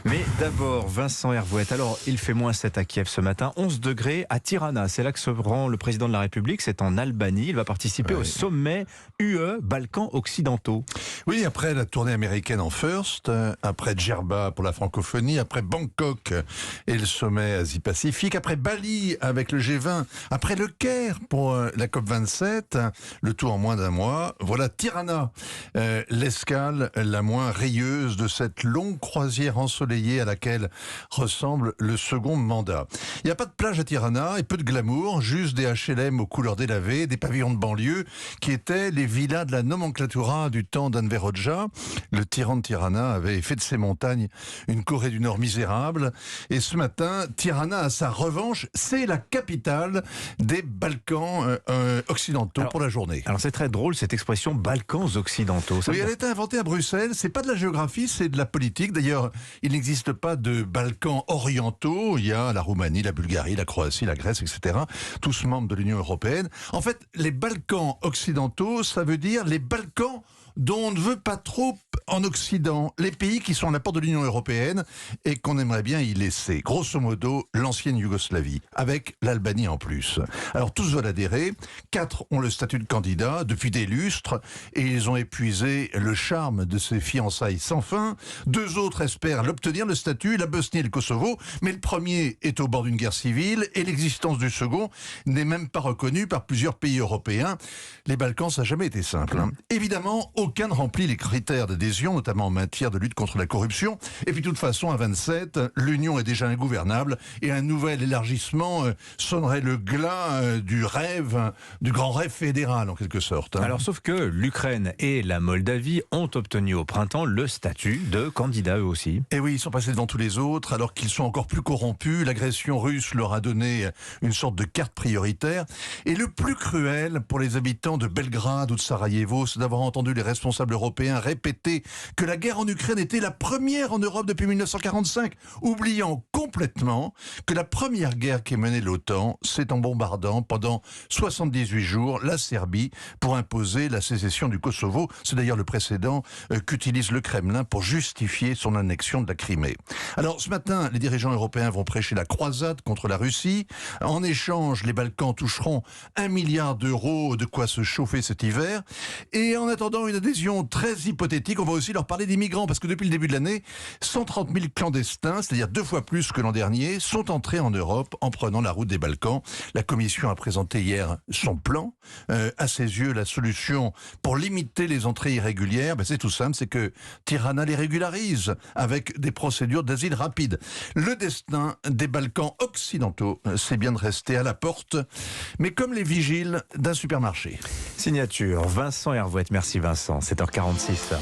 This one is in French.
Mais d'abord, Vincent Hervouette. Alors, il fait -7 à Kiev ce matin, 11 degrés à Tirana. C'est là que se rend le président de la République. C'est en Albanie. Il va participer au sommet UE Balkans occidentaux. Oui, après la tournée américaine en First, après Djerba pour la francophonie, après Bangkok et le sommet Asie-Pacifique, après Bali avec le G20, après le Caire pour la COP27, le tout en moins d'un mois. Voilà Tirana, l'escale la moins rayeuse de cette longue croisière ensoleillée à laquelle ressemble le second mandat. Il n'y a pas de plage à Tirana et peu de glamour, juste des HLM aux couleurs délavées, des pavillons de banlieue qui étaient les villas de la nomenclatura du temps d'Enver Hoxha. Le tyran de Tirana avait fait de ces montagnes une Corée du Nord misérable. Et ce matin, Tirana a sa revanche. C'est la capitale des Balkans occidentaux pour la journée. Alors c'est très drôle cette expression Balkans occidentaux. Oui, elle a été inventée à Bruxelles. C'est pas de la géographie, c'est de la politique. D'ailleurs, il n'existe pas de Balkans orientaux. Il y a la Roumanie, la Bulgarie, la Croatie, la Grèce, etc. Tous membres de l'Union européenne. En fait, les Balkans occidentaux, ça veut dire les Balkans dont on ne veut pas trop en Occident, les pays qui sont à la porte de l'Union européenne et qu'on aimerait bien y laisser. Grosso modo, l'ancienne Yougoslavie, avec l'Albanie en plus. Alors tous veulent adhérer, 4 ont le statut de candidat depuis des lustres et ils ont épuisé le charme de ces fiançailles sans fin. 2 autres espèrent l'obtenir, le statut, la Bosnie et le Kosovo, mais le premier est au bord d'une guerre civile et l'existence du second n'est même pas reconnue par plusieurs pays européens. Les Balkans, ça n'a jamais été simple. Évidemment, aucun ne remplit les critères d'adhésion, notamment en matière de lutte contre la corruption. Et puis de toute façon, à 27, l'Union est déjà ingouvernable et un nouvel élargissement sonnerait le glas du rêve, du grand rêve fédéral en quelque sorte. Alors sauf que l'Ukraine et la Moldavie ont obtenu au printemps le statut de candidat eux aussi. Et oui, ils sont passés devant tous les autres alors qu'ils sont encore plus corrompus. L'agression russe leur a donné une sorte de carte prioritaire. Et le plus cruel pour les habitants de Belgrade ou de Sarajevo, c'est d'avoir entendu les responsables européens répéter que la guerre en Ukraine était la première en Europe depuis 1945, oubliant complètement que la première guerre qui est menée l'OTAN, c'est en bombardant pendant 78 jours la Serbie pour imposer la sécession du Kosovo. C'est d'ailleurs le précédent qu'utilise le Kremlin pour justifier son annexion de la Crimée. Alors ce matin, les dirigeants européens vont prêcher la croisade contre la Russie. En échange, les Balkans toucheront 1 milliard d'euros, de quoi se chauffer cet hiver. Et en attendant une adhésion très hypothétique, on va aussi leur parler des migrants, parce que depuis le début de l'année, 130 000 clandestins, c'est-à-dire 2 fois plus que l'an dernier, sont entrés en Europe en prenant la route des Balkans. La Commission a présenté hier son plan. À ses yeux, la solution pour limiter les entrées irrégulières, c'est tout simple, c'est que Tirana les régularise avec des procédures d'asile rapide. Le destin des Balkans occidentaux, c'est bien de rester à la porte, mais comme les vigiles d'un supermarché. Signature Vincent Hervouette. Merci Vincent, 7h46.